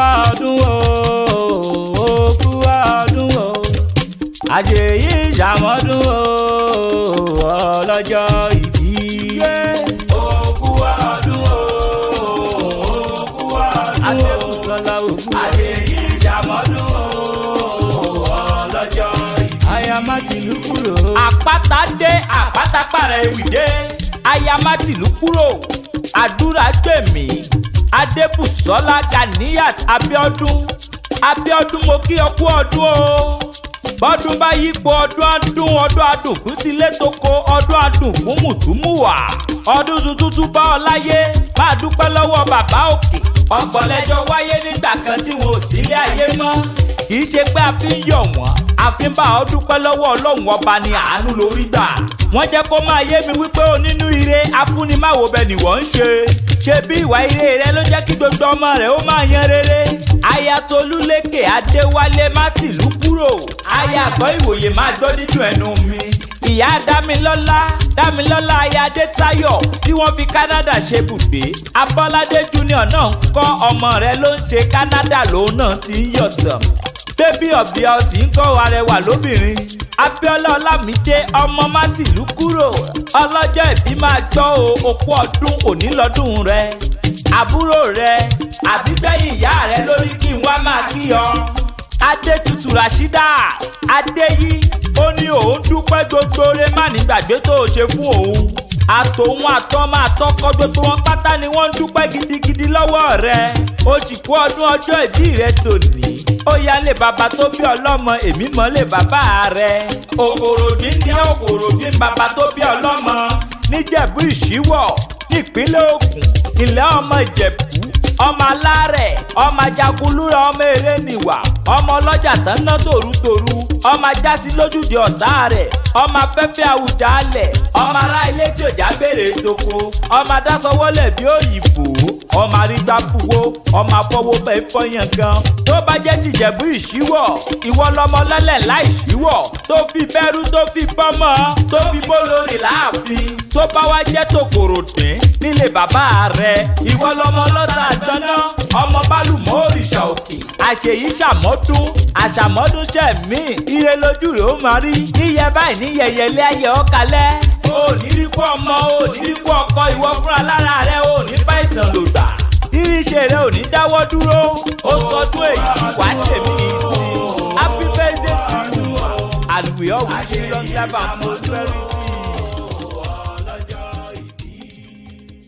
ọdún o, òkú ọdún o, àjèyí ìṣàmọ́dún o, ọlọ́jọ́ ìbí. Òkú ọdún o, òkú ọdún o, adébùsọ̀lá òkú. Àjèyí ìṣàmọ́dún o, ọlọ́jọ́ ìbí. Ayamatìlú kúrò. Àpáta dé, àpáta pàrẹ̀ ewì dé. Ayamatìlú kúrò. Àdúrà gbèmí. Adébùsọ́lá Ganiyat Abíọ́dún mo kí ọ kú ọdún o. Bọ́dún bá yípo ọdún adùn fún tilé tóko, ọdún adùn fún mùtúmùwà. Ọdún tuntun bá ọ láyé, máa dúpẹ́ lọ́wọ́ bàbá òkè. Ọ̀pọ̀lẹ́jọ́ wáyé nígbà kan tí wọn ò sílé ayé mọ́. Kì í ṣe pé a fi ń yọ̀ wọ́n, a fi ń bá ọ dúpẹ́ lọ́wọ́ Ọlọ́run ọba ni àánú lórí gbà. Wọ́n jẹ́ kó máa yé mi wípé onínú ire afúnimáwo bẹ́ẹ̀ ni wọ́n ń ṣe. Ṣé bí ìwà ire rẹ ló jẹ́ kí gbogbo ọmọ rẹ̀ ó máa yan rere? Ayatolúlékè Adéwálé Mátìlú kúrò. Ayàgbọ́ ìwòye máa gbọ́ dídùn ẹnu mi. Ìyá Dámilọ́lá aya Adétáyọ̀ tí wọ́n fi Canada ṣe bùgbé. Abọ́ládé Junior náà ń kọ́ ọmọ rẹ̀ ló ń ṣe Canada lòun náà ti ń yọ̀tọ̀. Bébí ọ̀bí ọ̀sì ń kọ́ arẹwà lóbìnrin. Abíọ́lá Ọlámídé ọmọ Mátìlú kúrò. Ọlọ́jọ́ ìbí máa gbọ́ òkú ọdún òní lọ́dún rẹ̀. Àbúrò rẹ̀ àbígbẹ̀yìn ìyá rẹ̀ lórí kí n wá máa kí ọ. Adétutù Ràṣídà Adéyí ó ní òun dúpẹ́ gbogbo rẹ̀ má nígbàgbé tó o ṣe fún òun. Àtòun àtọ́mọ àtọkọ gbogbo wọn pátá ni wọ́n ń dúpẹ́ gidigidi lọ́wọ́ rẹ̀. Ó sì kú ọdún ọjọ́ ìbí rẹ̀ tòní. Ó yá lè bàbá tó bí ọlọ́mọ, èmi mọ̀ lè bàbá rẹ̀. Òkòròdín ní Òkòròdín bàbá tó bí ọlọ́mọ. Níjẹ̀bú Ìṣíwọ̀ nípínlẹ̀ Ògùn. Ilẹ̀ ọmọ Ìjẹ̀bú, ọmọ alárẹ̀, ọmọ ajagunlúra, ọmọ eréníwà, ọmọ ọlọ́jà tán ná tòrútòrú, ọmọ ajásí lójúde ọ̀tá rẹ̀, ọmọ afẹ́fẹ́ àwùjalẹ̀, ọmọ ará ilé tí òjá bèrè toko, ọmọ adásọwọ́lẹ̀ bí òyìnbó, ọmọ arígbábuwó, ọmọ afọwọ́ bẹ́ẹ̀ fọyàn gan. Tó bá jẹ́ tìjẹ̀bú Ìṣíwọ̀, ìwọ lọmọ lọ́lẹ̀ láì ṣíwọ̀, tó fi bẹ́rù tó fi bọ́mọ, tó fi bólórí láàfin. Tó bá wá jẹ́ tòkòròdín nílé bàbá rẹ̀, ìwọ lọmọ lọ́tà àjọná, ọmọ bálùmọ́ òrìṣà òkè. Àṣèyí ṣàmọ́dún, àṣàmọ́dún ṣẹ̀mí, ire lójú rẹ̀ ó máa rí. Yíyẹ báyìí ní yẹyẹlé ayẹ ọ̀kalẹ̀. O ò ní rí kú ọmọ, o ò ní rí kú ọkọ, ìwọ fúnra lára rẹ o ò ní bá ìsàn lò gbà. Irinṣẹ́ rẹ ò ní dáwọ́ dúró. Ó sọdún èyí wá ṣèmí sí. Happy birthday to you and we all wish you long life and prosperity.